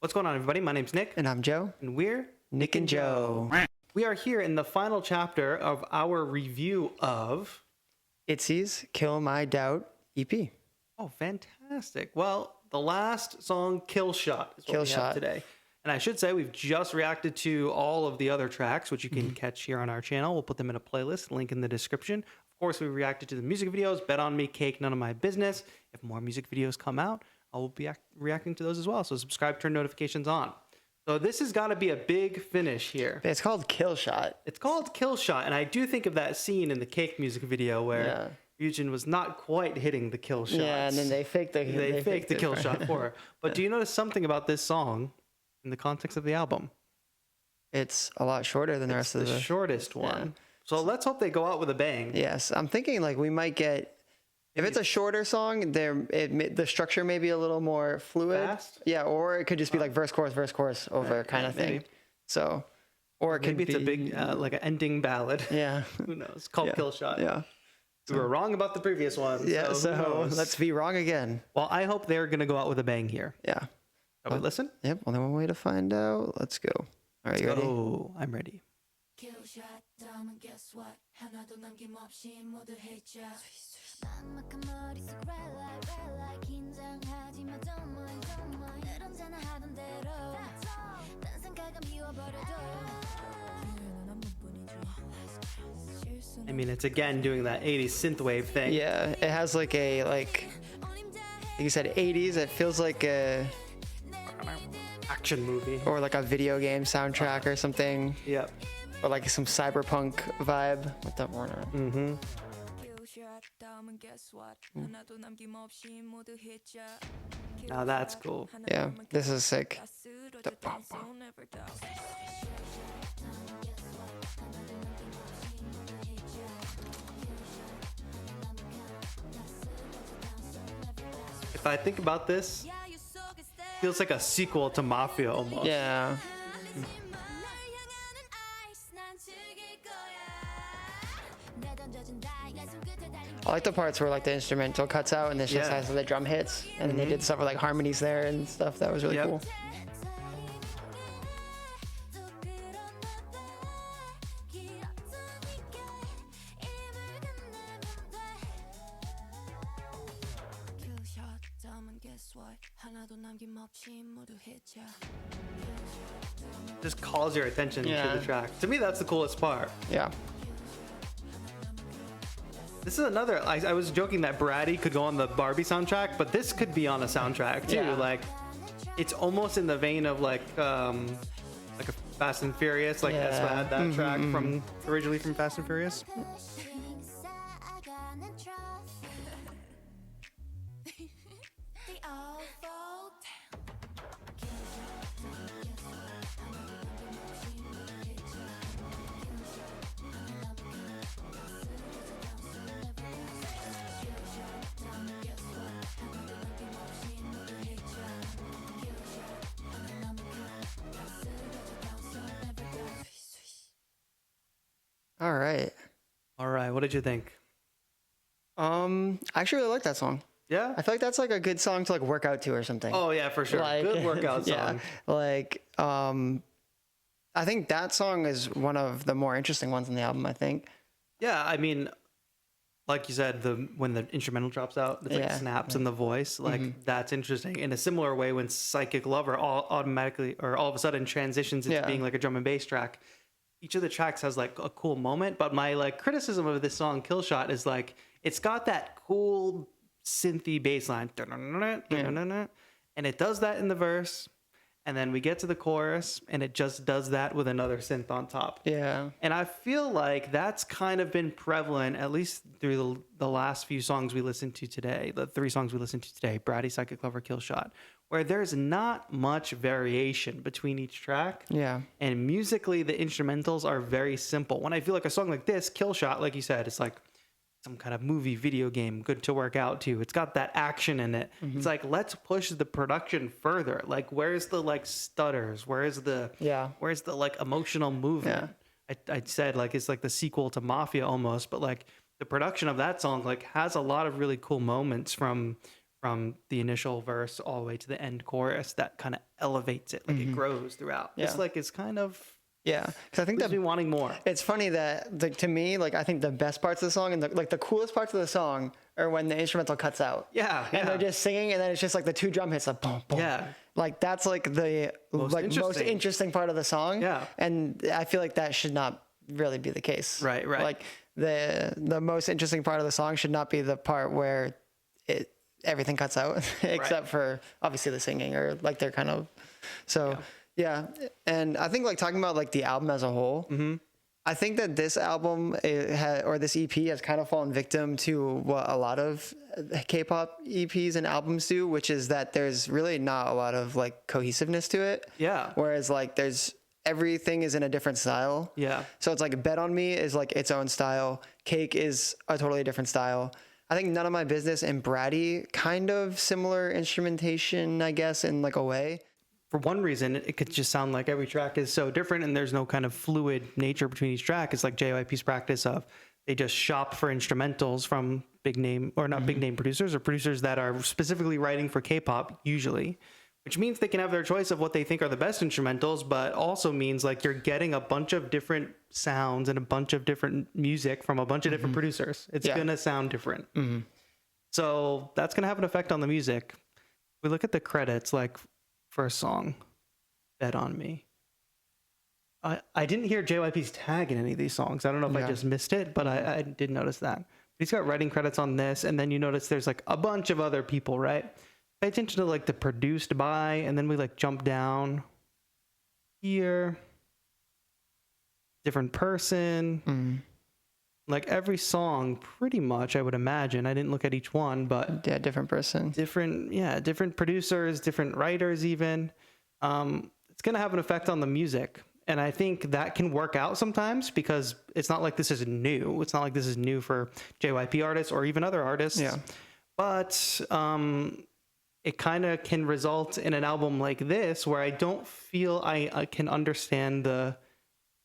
What's going on, everybody? My name's Nick. And I'm Joe. And we're Nick and Joe. We are here in the final chapter of our review of ITZY's Kill My Doubt EP. Oh, fantastic. Well, the last song, Kill Shot, is what we have today. And I should say we've just reacted to all of the other tracks, which you can catch here on our channel. We'll put them in a playlist, link in the description. Of course, we reacted to the music videos, Bet On Me, Cake, None of My Business. If more music videos come out, I will be reacting to those as well. So subscribe, turn notifications on. So this has got to be a big finish here. It's called Kill Shot. It's called Kill Shot. And I do think of that scene in the Cake music video where Yujin was not quite hitting the kill shot. Yeah, and then they faked the kill shot for her. But do you notice something about this song in the context of the album? It's a lot shorter than the rest of the shortest one. Yeah. So let's hope they go out with a bang. Yes, I'm thinking like we might get, if it's a shorter song, the structure may be a little more fluid. Fast? Yeah, or it could just be like verse chorus over kind of thing. So, or it maybe could it's be a big like an ending ballad. Yeah. Who knows? It's called Kill Shot. Yeah. We were wrong about the previous one. Yeah, so let's be wrong again. Well, I hope they're going to go out with a bang here. Yeah. Shall we listen? Yep, only one way to find out. Let's go. All right, you ready? Oh, I'm ready. I mean, it's again doing that 80s synthwave thing. Yeah, it has like like you said 80s. It feels like a action movie or like a video game soundtrack or something. Yep. Or like some cyberpunk vibe with the Now that's cool. Yeah, this is sick. If I think about this, feels like a sequel to Mafia almost. Yeah. I like the parts where like the instrumental cuts out and this just has the drum hits, and then they did stuff with like harmonies there and stuff. That was really cool. Just calls your attention to the track. To me, that's the coolest part. Yeah. This is another. I was joking that Bratty could go on the Barbie soundtrack, but this could be on a soundtrack too. Yeah. Like, it's almost in the vein of like a Fast and Furious, like SFAD, that track from originally from Fast and Furious. All right. What did you think? I actually really like that song. Yeah, I feel like that's like a good song to like work out to or something. Oh yeah, for sure. Like, good workout song. Yeah, like I think that song is one of the more interesting ones on the album, I think. Yeah, I mean, like you said, when the instrumental drops out, it's like snaps in the voice. Like that's interesting. In a similar way, when Psychic Lover all of a sudden transitions into being like a drum and bass track. Each of the tracks has like a cool moment, but my like criticism of this song Kill Shot is like it's got that cool synthy bass line, and it does that in the verse, and then we get to the chorus and it just does that with another synth on top. Yeah. And I feel like that's kind of been prevalent, at least through the last few songs we listened to today, the 3 songs we listened to today, Bratty, Psychic Lover, Kill Shot, where there's not much variation between each track. Yeah. And musically, the instrumentals are very simple. When I feel like a song like this, Kill Shot, like you said, it's like some kind of movie, video game, good to work out to. It's got that action in it. It's like, let's push the production further. Like, where's the like stutters? Where's the like emotional movement? I said like it's like the sequel to Mafia almost, but like the production of that song like has a lot of really cool moments from from the initial verse all the way to the end chorus that kind of elevates it, like it grows throughout. It's like it's kind of because I think that me wanting more. It's funny that to me, like I think the best parts of the song and the coolest parts of the song are when the instrumental cuts out. And they're just singing, and then it's just like the 2 drum hits, like boom, boom. Like that's like the most interesting part of the song. And I feel like that should not really be the case. Right. Like the most interesting part of the song should not be the part where everything cuts out, except for obviously the singing, or like they're kind of Yeah. And I think like talking about like the album as a whole, I think that this album or this EP has kind of fallen victim to what a lot of K-pop EPs and albums do, which is that there's really not a lot of like cohesiveness to it. Whereas like everything is in a different style. So it's like Bet on Me is like its own style. Cake is a totally different style. I think None of My Business and Bratty kind of similar instrumentation, I guess, in like a way. For one reason, it could just sound like every track is so different and there's no kind of fluid nature between each track. It's like JYP's practice of they just shop for instrumentals from big name, or not big name producers, or producers that are specifically writing for K-pop usually, which means they can have their choice of what they think are the best instrumentals, but also means like you're getting a bunch of different sounds and a bunch of different music from a bunch of different producers. It's going to sound different. So that's going to have an effect on the music. We look at the credits, like first song, Bet on Me. I didn't hear JYP's tag in any of these songs. I don't know if I just missed it, but I did notice that. He's got writing credits on this, and then you notice there's like a bunch of other people, right? Pay attention to like the produced by, and then we like jump down here. Different person. Like every song, pretty much, I would imagine. I didn't look at each one, but different person. Different producers, different writers, even. It's gonna have an effect on the music, and I think that can work out sometimes because it's not like this is new. It's not like this is new for JYP artists or even other artists. But it kind of can result in an album like this where I don't feel I can understand the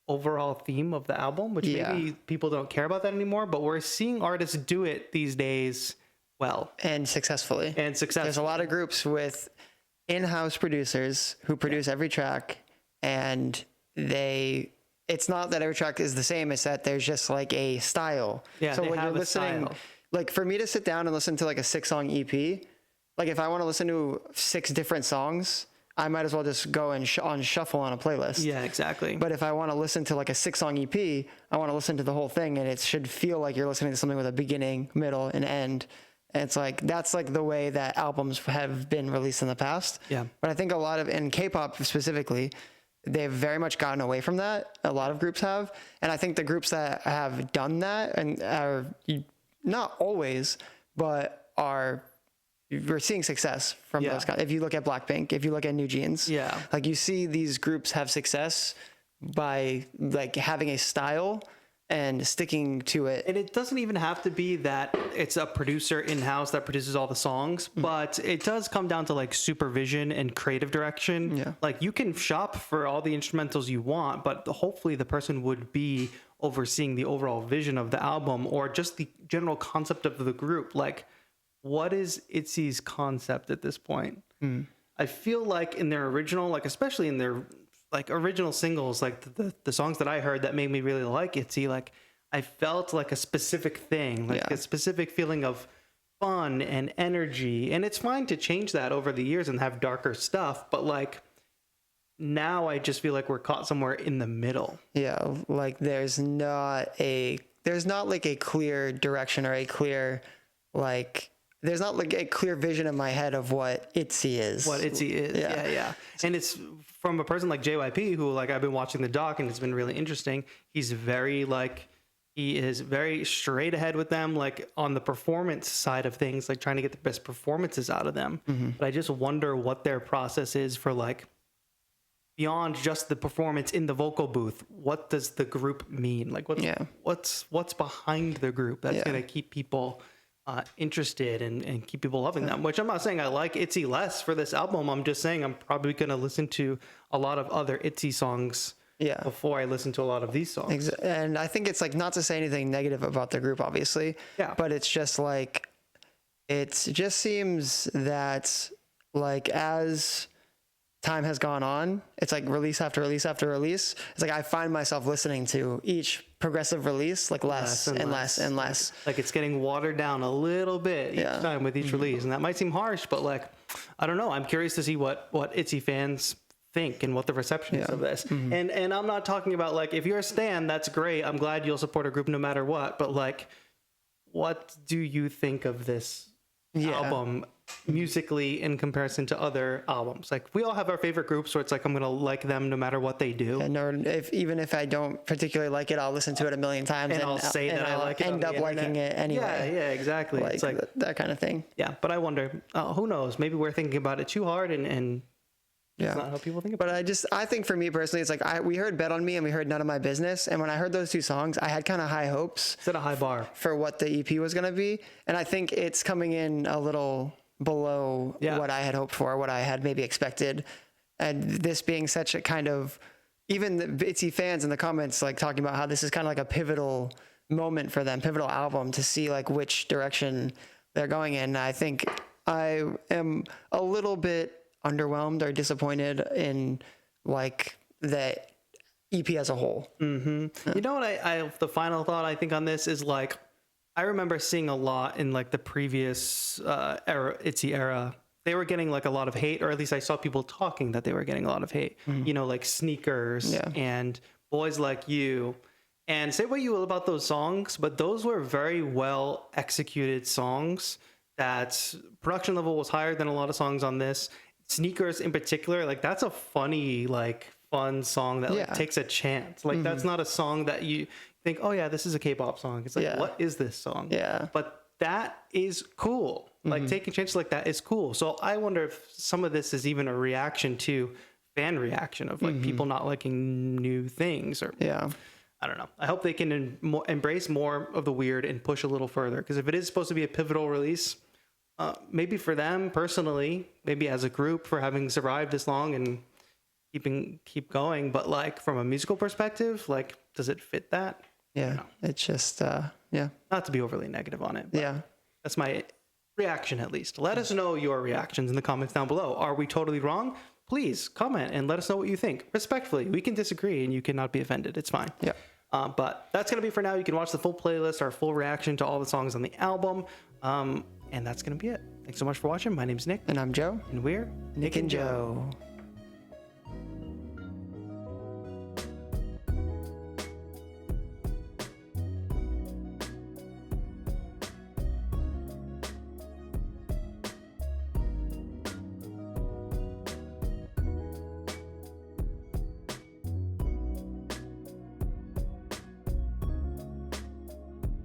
overall theme of the album, which maybe people don't care about that anymore, but we're seeing artists do it these days well. And successfully. There's a lot of groups with in-house producers who produce every track, and it's not that every track is the same, it's that there's just like a style. So when you're listening, like for me to sit down and listen to like a 6-song EP, like if I want to listen to 6 different songs, I might as well just go and on shuffle on a playlist. Yeah, exactly. But if I want to listen to like a 6-song EP, I want to listen to the whole thing, and it should feel like you're listening to something with a beginning, middle, and end. And it's like, that's like the way that albums have been released in the past. But I think a lot of, in K-pop specifically, they've very much gotten away from that. A lot of groups have. And I think the groups that have done that and are not always, but we're seeing success from those guys. If you look at Blackpink, if you look at New Jeans, like you see these groups have success by like having a style and sticking to it. And it doesn't even have to be that it's a producer in-house that produces all the songs, but it does come down to like supervision and creative direction. Like you can shop for all the instrumentals you want, but hopefully the person would be overseeing the overall vision of the album or just the general concept of the group. Like, what is ITZY's concept at this point? I feel like in their original, like especially in their like original singles, like the songs that I heard that made me really like ITZY, like I felt like a specific thing, like a specific feeling of fun and energy. And it's fine to change that over the years and have darker stuff, but like now I just feel like we're caught somewhere in the middle. Like there's not like a clear direction or a clear like there's not like a clear vision in my head of what ITZY is. Yeah. And it's from a person like JYP who, like, I've been watching the doc and it's been really interesting. He is very straight ahead with them, like on the performance side of things, like trying to get the best performances out of them. But I just wonder what their process is for like beyond just the performance in the vocal booth. What does the group mean? Like what's behind the group that's going to keep people interested and keep people loving them, which I'm not saying I like ITZY less for this album. I'm just saying I'm probably going to listen to a lot of other ITZY songs before I listen to a lot of these songs. And I think it's like not to say anything negative about the group, obviously, but it's just like it just seems that like as time has gone on, it's like release after release after release. It's like I find myself listening to each progressive release like less and less and less. Like it's getting watered down a little bit each time with each release, and that might seem harsh, but like I don't know. I'm curious to see what ITZY fans think and what the reception is of this. And I'm not talking about like if you're a stan, that's great. I'm glad you'll support a group no matter what. But like, what do you think of this album musically in comparison to other albums? Like we all have our favorite groups where it's like I'm gonna like them no matter what they do. And or even if I don't particularly like it, I'll listen to it a million times and I'll say that I like it. End up liking it anyway. Yeah, exactly. Like, it's like that kind of thing. Yeah, but I wonder. Who knows? Maybe we're thinking about it too hard, and yeah, it's not how people think about it. But I think for me personally, it's like we heard Bet on Me and we heard None of My Business. And when I heard those two songs, I had kind of high hopes. Set a high bar for what the EP was going to be. And I think it's coming in a little below what I had hoped for, what I had maybe expected. And this being such a kind of, even the ITZY fans in the comments, like talking about how this is kind of like a pivotal moment for them, pivotal album to see like which direction they're going in. And I think I am a little bit underwhelmed or disappointed in like the EP as a whole. You know what I the final thought I think on this is like I remember seeing a lot in like the previous ITZY era. They were getting like a lot of hate, or at least I saw people talking that they were getting a lot of hate. You know, like Sneakers and Boys Like You. And say what you will about those songs, but those were very well executed songs. That production level was higher than a lot of songs on this. Sneakers in particular, like that's a funny, like fun song that like takes a chance. Like that's not a song that you think, oh yeah, this is a K-pop song. It's like, what is this song? Yeah. But that is cool. Like taking chances like that is cool. So I wonder if some of this is even a reaction to fan reaction of like people not liking new things or I don't know. I hope they can embrace more of the weird and push a little further, because if it is supposed to be a pivotal release, maybe for them personally, maybe as a group for having survived this long and keep going, but like from a musical perspective, like does it fit that? Yeah, it's just not to be overly negative on it, but that's my reaction. At least let us know your reactions in the comments down below. Are we totally wrong? Please comment and let us know what you think respectfully. We can disagree and you cannot be offended. It's fine. But that's gonna be for now. You can watch the full playlist, our full reaction to all the songs on the album. And that's going to be it. Thanks so much for watching. My name's Nick. And I'm Joe. And we're Nick and Joe.